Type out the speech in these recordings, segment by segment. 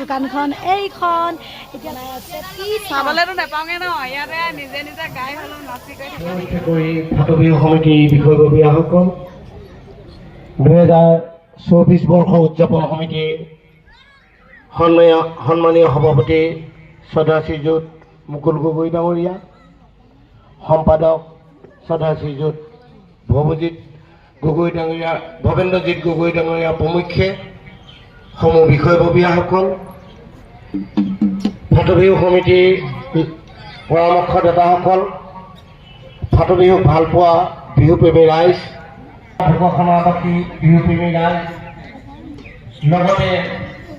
দোকানখন এইখন এতিয়া চাবলেতো নাপাওঁগে ন ইয়াতে নিজে নিজে গাই হ'লেও নাচি কৰি ফাট বিহু সমিতিৰ বিষয়ববীয়াসকল 2024 বৰ্ষ উদযাপন সমিতিৰ সন্মানীয় সভাপতি শ্ৰদ্ধা শ্ৰীযুত মুকুল গগৈ ডাঙৰীয়া, সম্পাদক শ্ৰদ্ধা শ্ৰীযুত ভৱেন্দ্ৰজিৎ গগৈ ডাঙৰীয়া প্ৰমুখ্যে সমূহ বিষয়ববীয়াসকল, ফাট বিহু সমিতিৰ পৰামৰ্শদাতাসকল, ফাট বিহুক ভালপোৱা বিহুপ্ৰেমী ৰাইজ, ঢকুৱাখানাবাসী বিহুপ্ৰেমী ৰাইজ, লগতে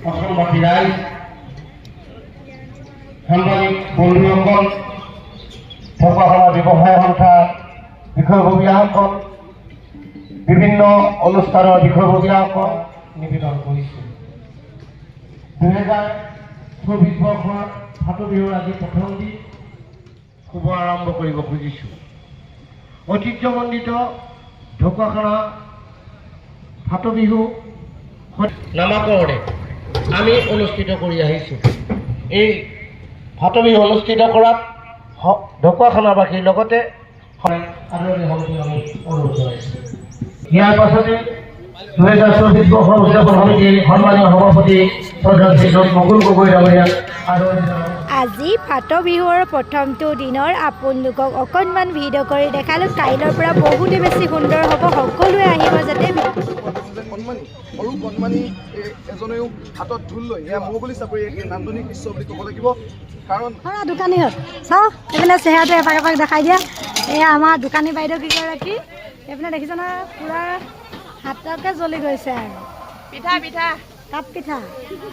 অসমবাসী ৰাইজ, সাংবাদিক বন্ধুসকল, ঢকুৱাখানা ব্যৱসায় সন্থাৰ বিষয়ববীয়াসকল, বিভিন্ন অনুষ্ঠানৰ বিষয়ববীয়াসকল নিবেদন কৰিছোঁ। 2024 বৰ্ষৰ ফাট বিহুৰ আজি প্ৰথম দিন শুভ আৰম্ভ কৰিব খুজিছোঁ। ঐতিহ্যমণ্ডিত ঢকুৱাখানা ফাট বিহু নামাকৰণে আমি অনুষ্ঠিত কৰি আহিছোঁ। এই ফাট বিহু অনুষ্ঠিত কৰাত ঢকুৱাখানাবাসীৰ লগতে আদৰণি সমিতি আমি অনুৰোধ জনাইছোঁ। ইয়াৰ পাছতে 2024 বৰ্ষৰ উদযাপন সমিতিৰ সন্মানীয় সভাপতি শ্ৰদ্ধা শ্ৰীযুত মুকুল গগৈ ডাঙৰীয়াক আদৰণি জনাইছোঁ। আজি ফাট বিহুৰ প্ৰথমটো দিনৰ আপোনালোকক অকণমান ভিডিঅ' কৰি দেখালোঁ। কাইলৈৰ পৰা বহুতে বেছি সুন্দৰ হ'ব, সকলোৱে আহিব যাতে। সৰু কণমানি এজনেও হাতত ঢোল লৈ এয়া মৌ বুলি চাপৰি নান্দনিক দৃশ্য বুলি ক'ব লাগিব। কাৰণ দোকানী হ'ল চাওঁ এইপিনে চেহেৰাটো এপাক এপাক দেখাই দিয়া। এয়া আমাৰ দোকানী বাইদেউ কেইগৰাকী এইপিনে দেখিছে নহয়, পূৰা হাতকে জ্বলি গৈছে আৰু পিঠা পিঠা কাপ পিঠা।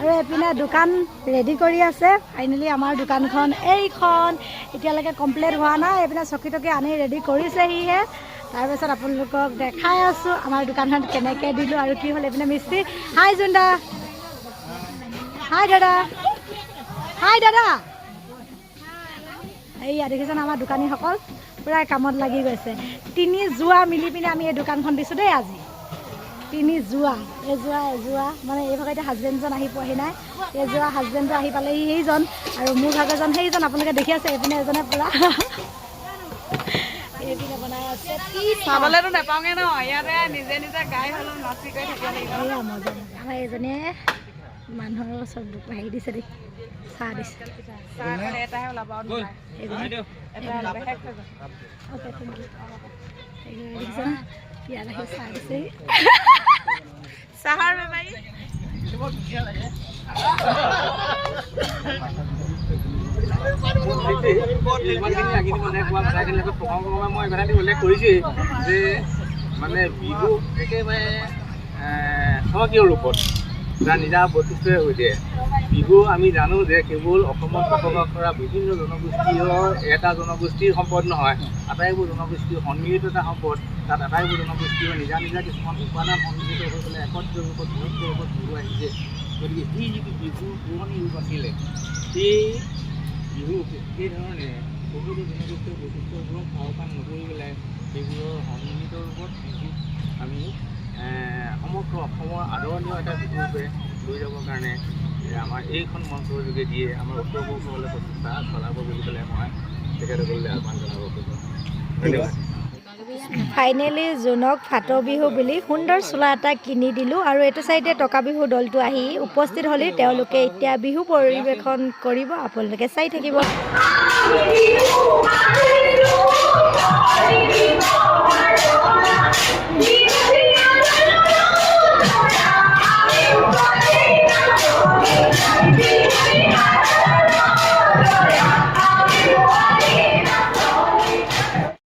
আৰু এইপিনে দোকান ৰেডি কৰি আছে। ফাইনেলি আমাৰ দোকানখন এইখন এতিয়ালৈকে কমপ্লিট হোৱা নাই। এইপিনে চকী টকী আনি ৰেডি কৰিছেহিহে। তাৰপিছত আপোনালোকক দেখাই আছোঁ আমাৰ দোকানখন কেনেকৈ দিলোঁ আৰু কি হ'ল। এইপিনে মিস্ত্ৰী হাই জুন্দা, হাই দাদা, হাই দাদা। এইয়া দেখিছেনে আমাৰ দোকানীসকল পূৰা কামত লাগি গৈছে। 3 যোৱা মিলি পিনে আমি এই দোকানখন দিছোঁ দেই। আজি 3 যোৱা, এযোৱা মানে এই ভাগে এতিয়া হাজবেণ্ডজন আহি পোৱাহি নাই। এযোৱা হাজবেণ্ডটো আহি পালেহি সেইজন, আৰু মোৰ ভাগৰজন সেইজন আপোনালোকে দেখি আছে। এইপিনে এজনে পূৰা এইপিনে বনাই আছে। চাবলেতো নাপাওঁগে ন ইয়াতে নিজে নিজে গাই হ'লেও নাচি কৰি থাকিব লাগিব। এয়া মজা আমাৰ এইজনে মানুহৰ ওচৰত হেৰি দিছে দেই, চাহ দিছে। চাহ খালে এটাহে ওলাব আৰু অ'কে থেংক ইউ। দেখিছে না ইয়াত আহি চাহ দিছে। চাহৰ বেমাৰী মই এবাৰ উল্লেখ কৰিছোঁ যে মানে বিহু একেবাৰে স্বকীয় ৰূপত যাৰ নিজা বৈশিষ্ট্যই হৈ দিয়ে। বিহু আমি জানো যে কেৱল অসমত বসবাস কৰা বিভিন্ন জনগোষ্ঠীৰ এটা জনগোষ্ঠীৰ সম্পদ নহয়, আটাইবোৰ জনগোষ্ঠীৰ সন্মিলিত এটা সম্পদ। তাত আটাইবোৰ জনগোষ্ঠীৰ নিজা নিজা কিছুমান উপাদান সন্মিলিত হৈ পেলাই একত্ৰ ৰূপত বৃহত্তৰ ৰূপত বিহু আহিছে। গতিকে এই যিটো বিহুৰ পুৰণি ৰূপ আছিলে, সেই বিহু সেইধৰণে বহুতো জনগোষ্ঠীয় বৈশিষ্ট্যবোৰক আওকাণ নকৰি পেলাই সেইবোৰৰ সন্মিলিত ৰূপত বিহুক আমি সমগ্ৰ অসমৰ আদৰণীয় এটা বিহুৰূপে লৈ যাবৰ কাৰণে আমাৰ এইখন মঞ্চৰ যোগেদিয়ে আমাৰ উত্তৰ পূৰ্বসকলে প্ৰচেষ্টা চলাব বুলি পেলাই মই তেখেতসকললৈ আহ্বান জনাব খোজোঁ। ধন্যবাদ। ফাইনেলি জোনক ফাট বিহু বুলি সুন্দৰ চোলা এটা কিনি দিলোঁ। আৰু এইটো চাইডে টকা বিহু দলটো আহি উপস্থিত হ'লেই তেওঁলোকে এতিয়া বিহু পৰিৱেশন কৰিব। আপোনালোকে চাই থাকিব।